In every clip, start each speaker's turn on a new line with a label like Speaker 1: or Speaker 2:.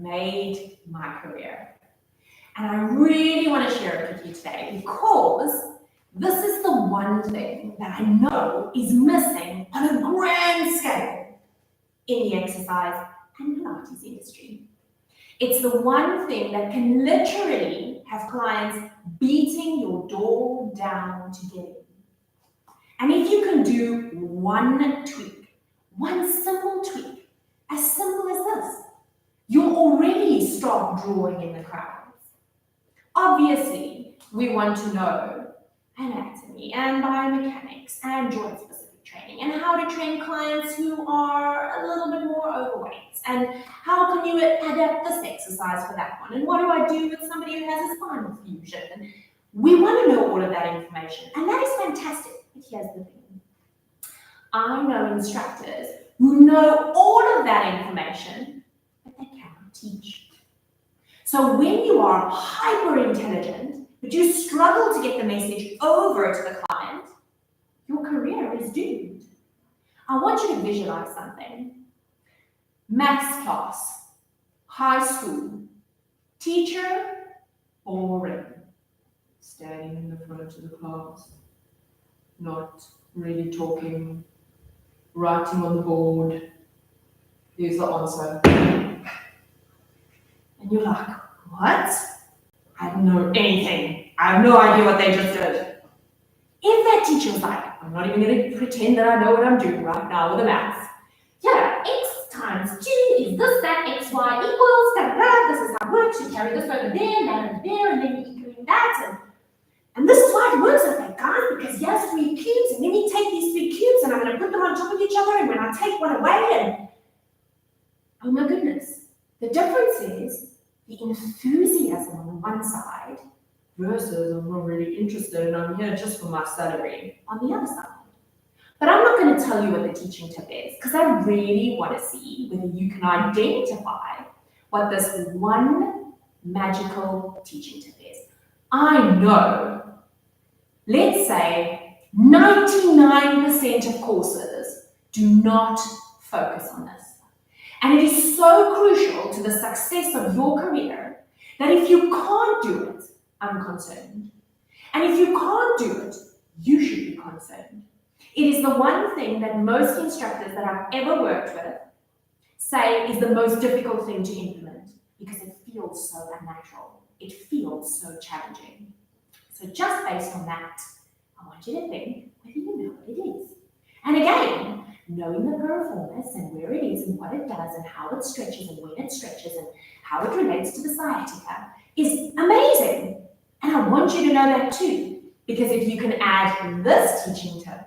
Speaker 1: made my career. And I really want to share it with you today because this is the one thing that I know is missing on a grand scale in the exercise and Pilates industry. It's the one thing that can literally have clients beating your door down to get in. And if you can do one tweak, one simple tweak, as simple as this, you'll already start drawing in the crowds. Obviously, we want to know anatomy and biomechanics and joint-specific training and how to train clients who are a little bit more overweight and how can you adapt this exercise for that one and what do I do with somebody who has a spinal fusion. And we want to know all of that information and that is fantastic. But here's the thing. I know instructors who know all of that information, but they cannot teach. So when you are hyper intelligent, but you struggle to get the message over to the client, your career is doomed. I want you to visualize something. Maths class, high school, teacher, boring. Standing in the front of the class, not really talking, writing on the board. Here's the answer. And you're like, what? I don't know anything. I have no idea what they just did. If that teacher was like, I'm not even going to pretend that I know what I'm doing right now with the maths. Yeah, x times 2 is this, that, x, y equals, da, this is how it works. You carry this over there, that over there, and then you're equaling that. And this is why it works like that, guys, because he has 3 cubes, and then you take these 3 cubes, and I'm going to put them on top of each other, and when I take one away, and oh my goodness. The difference is the enthusiasm on the one side versus I'm not really interested and I'm here just for my salary on the other side. But I'm not going to tell you what the teaching tip is because I really want to see whether you can identify what this one magical teaching tip is. I know, let's say 99% of courses do not focus on this. And it is so crucial to the success of your career that if you can't do it, I'm concerned. And if you can't do it, you should be concerned. It is the one thing that most instructors that I've ever worked with say is the most difficult thing to implement because it feels so unnatural. It feels so challenging. So just based on that, I want you to think whether you know what it is. And again, knowing the piriformis and where it is and what it does and how it stretches and when it stretches and how it relates to the sciatica is amazing. And I want you to know that too, because if you can add this teaching tip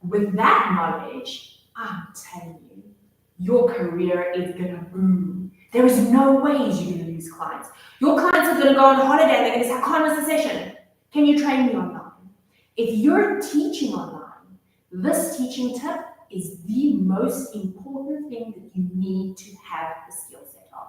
Speaker 1: with that knowledge, I'm telling you, your career is going to boom. There is no way you're going to lose clients. Your clients are going to go on holiday and they're going to say, I can't miss a session. Can you train me online? If you're teaching online, this teaching tip is the most important thing that you need to have the skill set of.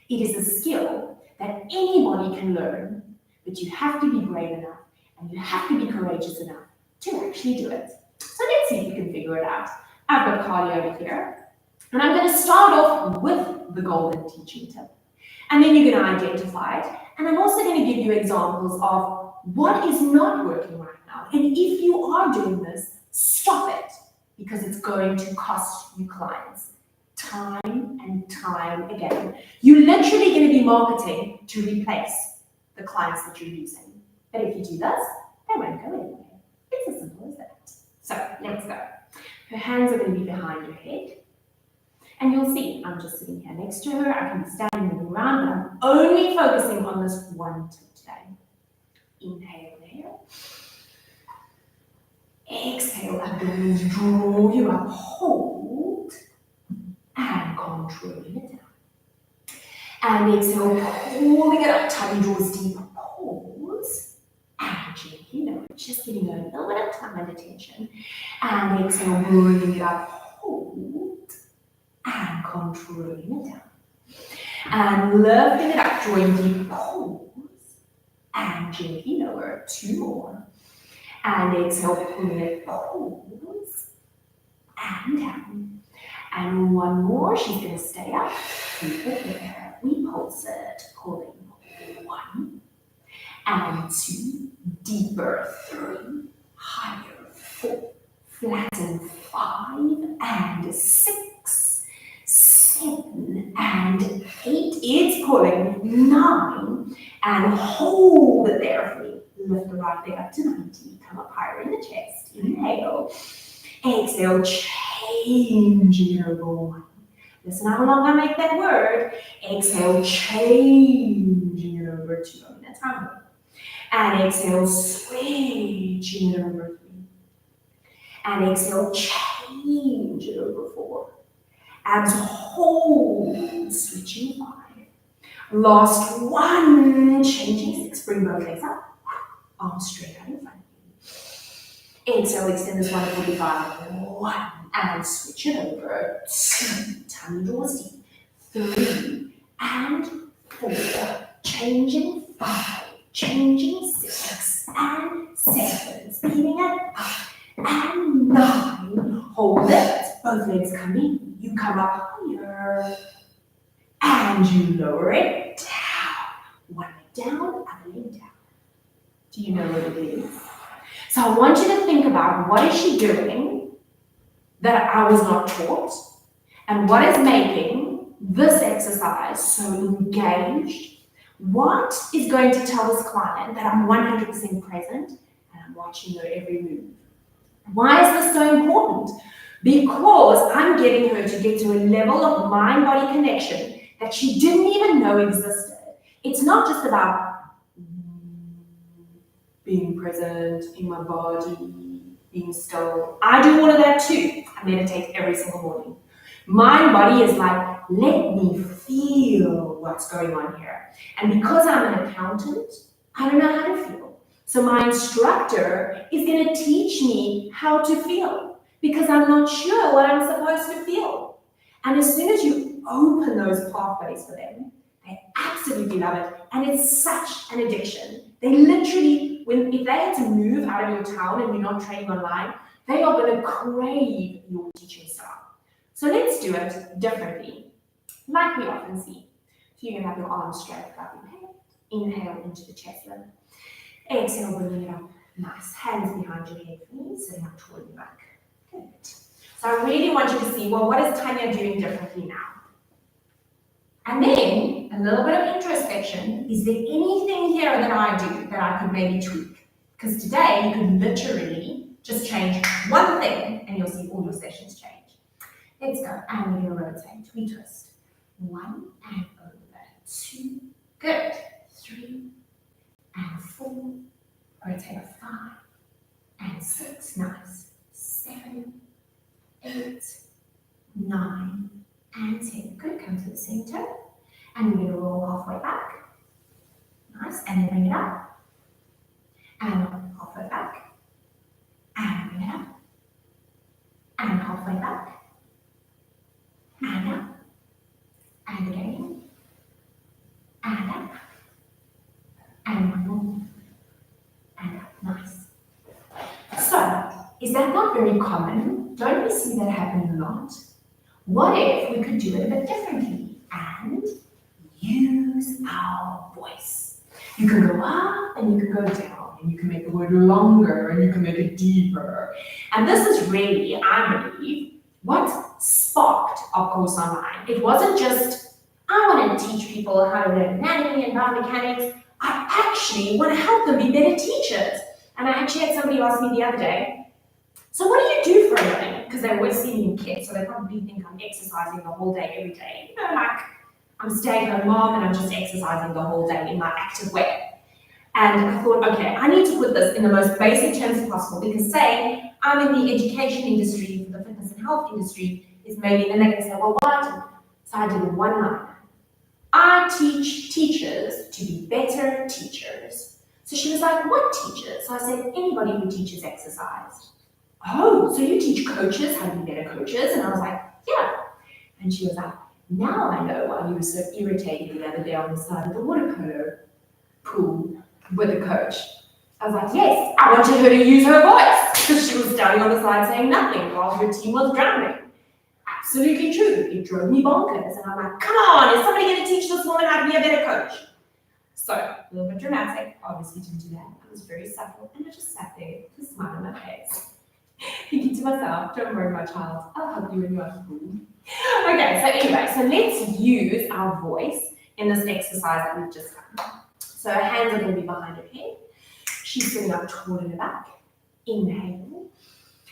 Speaker 1: It is a skill that anybody can learn, but you have to be brave enough and you have to be courageous enough to actually do it. So let's see if you can figure it out. I've got Carly over here, and I'm going to start off with the golden teaching tip. And then you're going to identify it, and I'm also going to give you examples of what is not working right now. And if you are doing this, stop it, because it's going to cost you clients time and time again. You're literally going to be marketing to replace the clients that you're losing. But if you do this, they won't go anywhere. It's as simple as that. So let's go. Her hands are going to be behind her head. And you'll see, I'm just sitting here next to her. I can be standing moving around, but I'm only focusing on this one tip today. Inhale there. Exhale, abdominals draw you up, hold, and controlling it down. And exhale, pulling it up, tummy draws deep, pause, and gently lower, just giving a little bit of time and attention. And exhale, bringing it up, hold, and controlling it down. And lifting it up, drawing deep, pause, and gently lower, 2 more. And exhale, pulling it, pause, and down. And 1 more, she's going to stay up, keep it there. We and 2, deeper, 3, higher, 4, flatten, 5, and 6, 7, and 8, it's pulling, 9, and hold it there for me. Lift the right leg up to 90, come up higher in the chest, inhale, exhale, changing it over 1. Listen how long I make that word. Exhale, changing it over 2. I mean, that's how long. And exhale, switching it over 3. And exhale, change it over 4. And hold, switching 5. Last 1, changing 6. Bring both legs up. Arms straight out in front of you. Exhale, extend this 1 to 45. 1, and switch it over. 2, tummy draws deep. 3, and 4. Changing 5, changing 6, and 7. Speeding it up. And 9. Hold it. Both legs come in. You come up higher. And you lower it down. 1 leg down, other leg down. Do you know what it is? So I want you to think about, what is she doing that I was not taught? And what is making this exercise so engaged? What is going to tell this client that I'm 100% present and I'm watching her every move? Why is this so important? Because I'm getting her to get to a level of mind-body connection that she didn't even know existed. It's not just about being present in my body, being still. I do all of that too. I meditate every single morning. My body is like, let me feel what's going on here. And because I'm an accountant, I don't know how to feel. So my instructor is going to teach me how to feel because I'm not sure what I'm supposed to feel. And as soon as you open those pathways for them, they absolutely love it. And it's such an addiction. They literally, if they had to move out of your town and you're not training online, they are going to crave your teaching style. So let's do it differently, like we often see. So you're going to have your arms straight above your head. Inhale into the chest limb. Exhale, bringing it up. Nice. Hands behind your head for me, sitting up toward your back. Good. So I really want you to see, well, what is Tanya doing differently now? And then a little bit of introspection. Is there anything here that I do that I could maybe tweak? Because today you could literally just change one thing and you'll see all your sessions change. Let's go. And we're going to rotate. We twist. 1 and over. 2. Good. 3 and 4. Rotate 5 and 6. Nice. 7, 8, 9, and 10. Good. Come to the center. And we're going to roll halfway back. Nice. And then bring it up. And halfway back. And bring it up. And halfway back. And up. And again. And up. And one more. And up. Nice. So, is that not very common? Don't we see that happen a lot? What if we could do it a bit differently and use our voice? You can go up and you can go down, and you can make the word longer and you can make it deeper. And this is really, I believe, what sparked Of-CourseOnline. It wasn't just, I want to teach people how to learn anatomy and biomechanics. I actually want to help them be better teachers. And I actually had somebody ask me the other day, so what do you do for a living? Because they always see me in kits, so they probably think I'm exercising the whole day, every day. You know, like I'm a stay-at-home mom and I'm just exercising the whole day in my active way. And I thought, okay, I need to put this in the most basic terms possible, because say I'm in the education industry, for the fitness and health industry, is maybe, then they can say, well, what? So I did one line. I teach teachers to be better teachers. So she was like, what teachers? So I said, anybody who teaches exercise. Oh, so you teach coaches how to be better coaches? And I was like, yeah. And she was like, now I know why you were so irritated the other day on the side of the water polo pool with the coach. I was like, yes, I wanted her to use her voice, because she was standing on the side saying nothing while her team was drowning. Absolutely true. It drove me bonkers. And I'm like, come on, is somebody going to teach this woman how to be a better coach? So, a little bit dramatic, obviously didn't do that. It was very subtle, and I just sat there with a smile on my face. Thinking to myself, don't worry, my child, I'll help you when you are school. Okay, so anyway, so let's use our voice in this exercise that we've just done. So her hands are going to be behind her head. She's sitting up tall in the back. Inhale.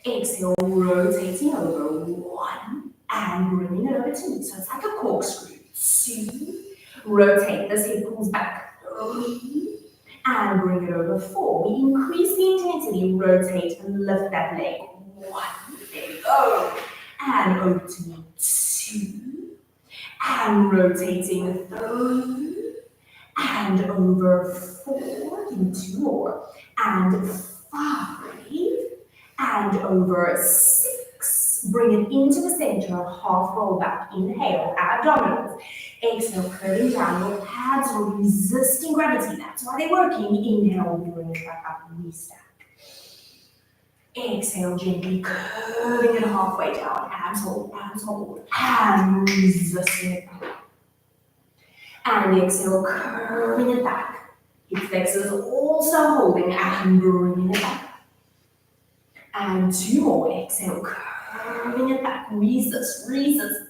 Speaker 1: Exhale, rotating over 1 and bringing it over 2. So it's like a corkscrew. 2. Rotate. This head pulls back. 3. And bring it over 4. We increase the intensity. Rotate and lift that leg. 1. There we go. And over to 2. And rotating 3. And over 4. Give me 2 more. And 5. And over 6. Bring it into the center, half roll back. Inhale, abdominals. Exhale, curling down. Your abs are resisting gravity. That's why they're working. Inhale, bring it back up, restack. Exhale, gently curling it halfway down. Abs hold, and resisting it back. And exhale, curling it back. Hip flexors also holding and bringing it back. And 2 more. Exhale, curving it back. Resist.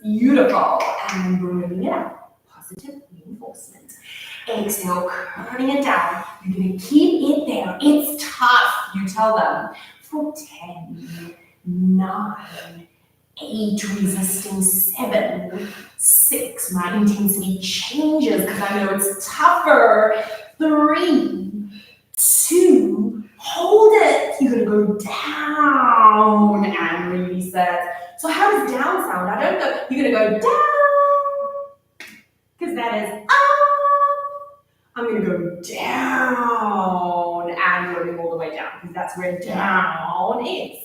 Speaker 1: Beautiful. And bringing it up. Positive reinforcement. Exhale, curving it down. You're going to keep it there. It's tough. You tell them. For 10, 9, 8, resisting 7, 6. My intensity changes because I know it's tougher. 3, 2, hold it. You're going to go down and release it. So how does down sound? I don't know. You're going to go down because that is up. I'm going to go down and moving all the way down because that's where down is.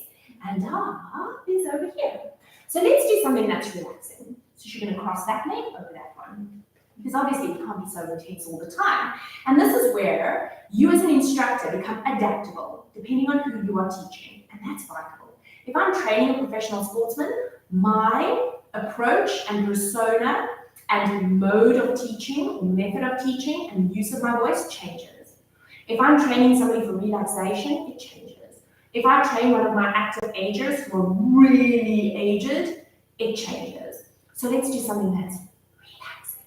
Speaker 1: And up is over here. So let's do something that's relaxing. So you're going to cross that leg over that one. Because obviously it can't be so intense all the time. And this is where you as an instructor become adaptable, depending on who you are teaching. And that's vital. If I'm training a professional sportsman, my approach and persona and mode of teaching or method of teaching and use of my voice changes. If I'm training somebody for relaxation, it changes. If I train one of my active agers who are really aged, it changes. So let's do something that's relaxing.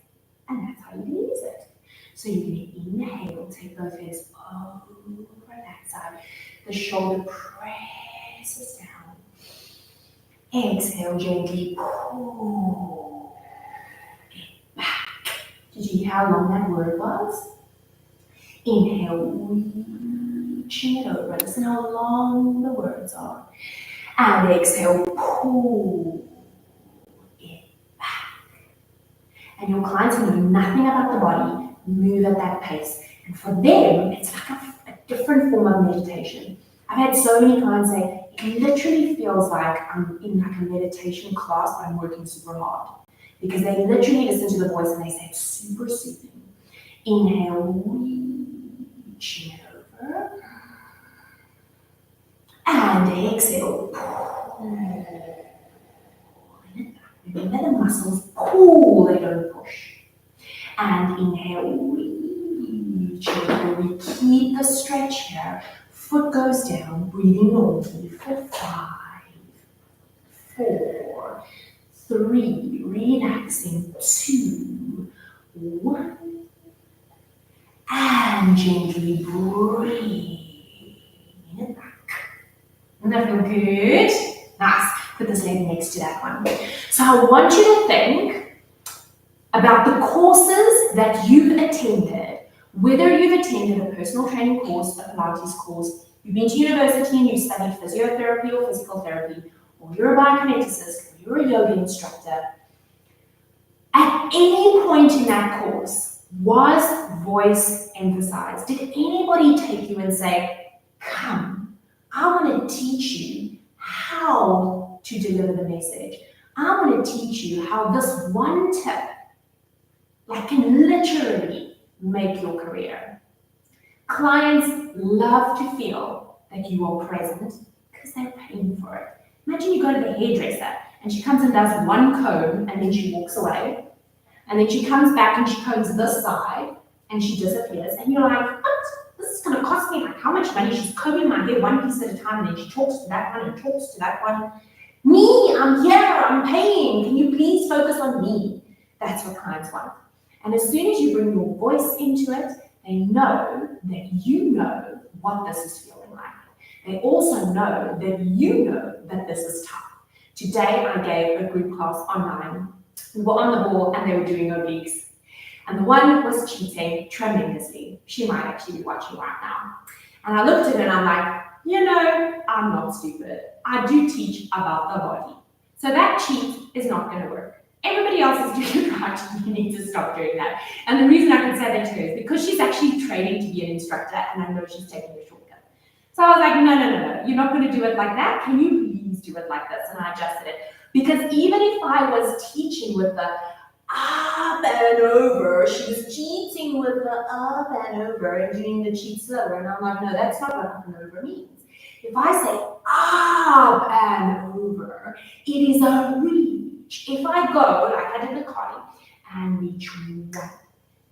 Speaker 1: And that's how you use it. So you're going to inhale, take both hands over that side. The shoulder presses down. Exhale, gently pull it back. Did you hear how long that word was? Inhale, reaching it over. Listen how long the words are. And exhale, pull it back. And your clients who know nothing about the body move at that pace. And for them, it's like a different form of meditation. I've had so many clients say, it literally feels like I'm in like a meditation class, but I'm working super hard. Because they literally listen to the voice and they say it's super soothing. Inhale, reaching it over. And exhale, pull it back. Remember the muscles pull, they don't push. And inhale, reach it over. We keep the stretch here. Foot goes down, breathing normally for 5, 4, 3, relaxing, 2, 1. And gently breathe it back. Doesn't that feel good? Nice. Put this leg next to that one. So I want you to think about the courses that you've attended. Whether you've attended a personal training course, a Pilates course, you've been to university and you studied physiotherapy or physical therapy, or you're a biokineticist, or you're a yoga instructor. At any point in that course, was voice emphasized? Did anybody take you and say, come, I want to teach you how to deliver the message. I want to teach you how this one tip, like, can literally make your career. Clients love to feel that you are present because they're paying for it. Imagine you go to the hairdresser and she comes and does one comb and then she walks away. And then she comes back and she combs this side and she disappears, and you're like, what? This is going to cost me like how much money? She's combing my hair one piece at a time, and then she talks to that one and talks to that one. Me, I'm here, I'm paying. Can you please focus on me? That's what clients want. And as soon as you bring your voice into it, they know that you know what this is feeling like. They also know that you know that this is tough. Today, I gave a group class online. We were on the ball and they were doing obliques. And the one was cheating tremendously. She might actually be watching right now. And I looked at her and I'm like, you know, I'm not stupid. I do teach about the body. So that cheat is not going to work. Everybody else is doing it right. You need to stop doing that. And the reason I can say that to her is because she's actually training to be an instructor and I know she's taking a shortcut. So I was like, no. You're not going to do it like that. Can you please do it like this? And I adjusted it. Because even if I was teaching with the up and over, she was cheating with the up and over and doing the cheat slower. And I'm like, no, that's not what up and over means. If I say up and over, it is a reach. If I go, like I did the Connie, and reach 1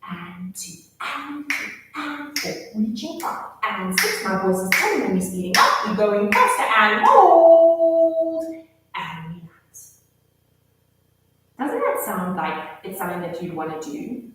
Speaker 1: and 2 and 3 and 4, reaching 5 and 6, my voice is coming and we're speeding up, we're going faster and hold and relax. Doesn't that sound like it's something that you'd want to do?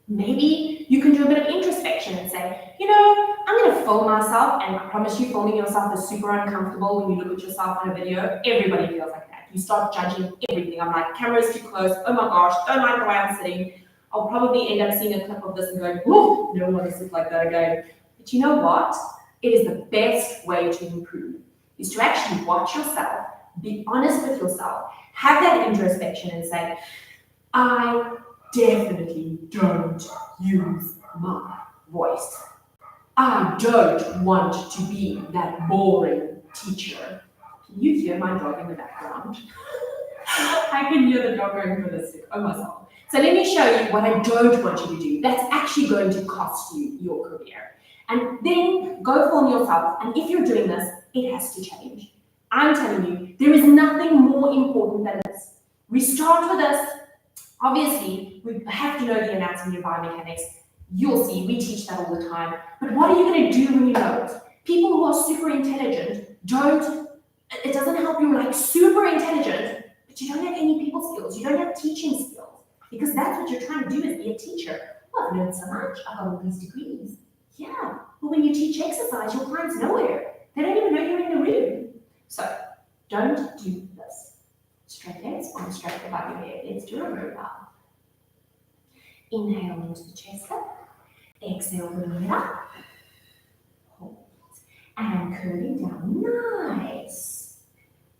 Speaker 1: Maybe you can do a bit of introspection and say, you know, I'm going to film myself, and I promise you filming yourself is super uncomfortable when you look at yourself on a video. Everybody feels like that. You start judging everything. I'm like, camera's too close. Oh my gosh, don't like the way I'm sitting. I'll probably end up seeing a clip of this and going, oh, no one wants to sit like that again. But you know what? It is the best way to improve, is to actually watch yourself, be honest with yourself, have that introspection and say, I definitely don't use my voice. I don't want to be that boring teacher. Can you hear my dog in the background? I can hear the dog going ballistic. Oh my soul. So let me show you what I don't want you to do. That's actually going to cost you your career. And then go film yourself. And if you're doing this, it has to change. I'm telling you, there is nothing more important than this. We start with this. Obviously, we have to know the anatomy of biomechanics. You'll see, we teach that all the time. But what are you going to do when you know it? People who are super intelligent it doesn't help you like super intelligent, but you don't have any people skills. You don't have teaching skills. Because that's what you're trying to do is be a teacher. Well, I've learned so much. I've got all these degrees. Yeah, but when you teach exercise, your clients nowhere. They don't even know you're in the room. So, don't do this. Straight legs, one straight above your head. Let's do a robot. Inhale into the chest up. Exhale, bring it up. Hold. And curving down. Nice.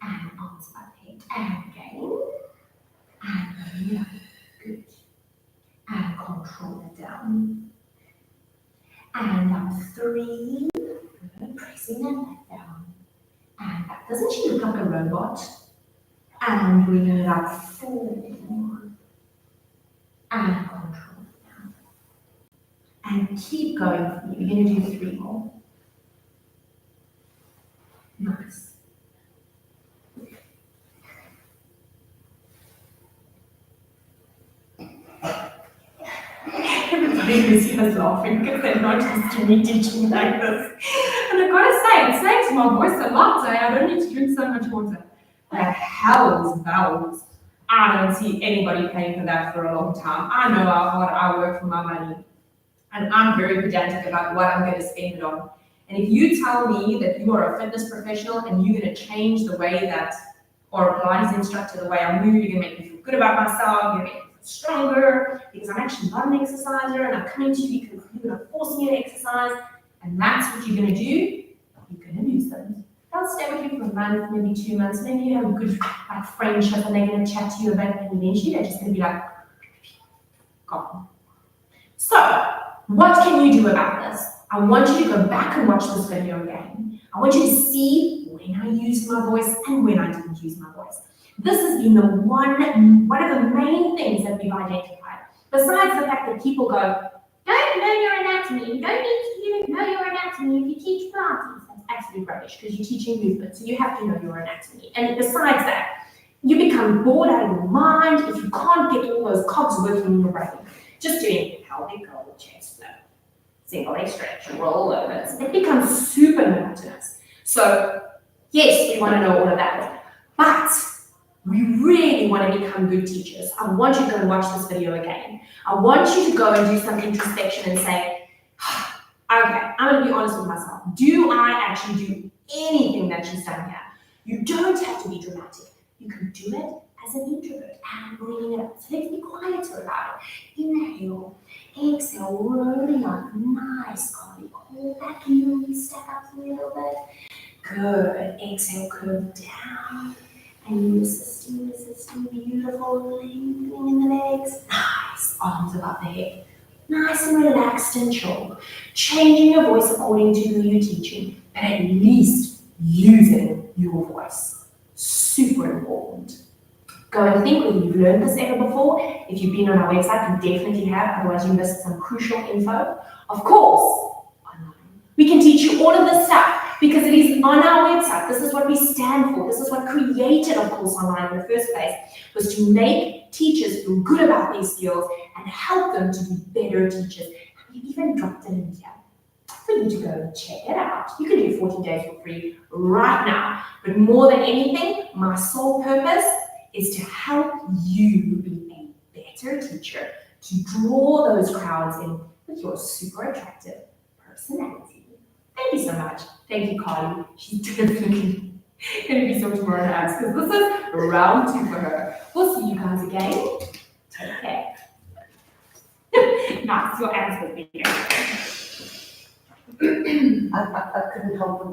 Speaker 1: And arms above head. And again. And bring it up. Good. And control it down. And up 3. Good. Pressing that back down. And back. Doesn't she look like a robot? And bringing it up 4. And control it down. And keep going for me. We're going to do 3 more. Nice. Everybody who's here is laughing because they're not used to me teaching like this. And I've got to say, it saves my voice a lot. I don't need to drink so much water. That howls vowels. I don't see anybody paying for that for a long time. I know what I work for my money. And I'm very pedantic about what I'm going to spend it on. And if you tell me that you are a fitness professional and you're going to change the way that, or a Pilates instructor, the way I move, you're going to make me feel good about myself, you're going to make me feel stronger, because I'm actually not an exerciser and I'm coming to you because you're going to force me to exercise, and that's what you're going to do, you're going to lose them. They'll stay with you for a month, maybe 2 months, maybe you have a good friendship and they're going to chat to you about it, and eventually they're just going to be like, gone. So, what can you do about this? I want you to go back and watch this video again. I want you to see when I used my voice and when I didn't use my voice. This has been one of the main things that we've identified. Besides the fact that people go, don't know your anatomy, you don't need to know your anatomy if you teach Pilates. That's absolute rubbish because you're teaching movement, so you have to know your anatomy. And besides that, you become bored out of your mind if you can't get all those cogs working in your brain. just doing pelvic curl, chest flip, single leg stretch, roll overs. It becomes super monotonous. So yes, we want to know all of that, but we really want to become good teachers. I want you to go and watch this video again. I want you to go and do some introspection and say, okay, I'm going to be honest with myself. Do I actually do anything that she's done here? You don't have to be dramatic. You can do it as an introvert and bringing it up. So let's be quieter about it. Inhale, exhale, rolling up, nice, Carly. Pull back in, step up a little bit. Good. Exhale, curve down. And resisting, beautiful, lengthening in the legs. Nice, arms above the head. Nice and relaxed and chill. Changing your voice according to who you're teaching, but at least using your voice. Super important. Go and think whether you've learned this ever before. If you've been on our website, you definitely have, otherwise you missed some crucial info. Of course, online. We can teach you all of this stuff because it is on our website. This is what we stand for. This is what created Of-CourseOnline in the first place, was to make teachers feel good about these skills and help them to be better teachers. And we even dropped it in here for you to go check it out. You can do 14 days for free right now. But more than anything, my sole purpose is to help you be a better teacher, to draw those crowds in with your super attractive personality. Thank you so much. Thank you, Carly. She's definitely going to be so tomorrow night because this is round 2 for her. We'll see you guys again. Take care. Nice, your answer.
Speaker 2: I couldn't help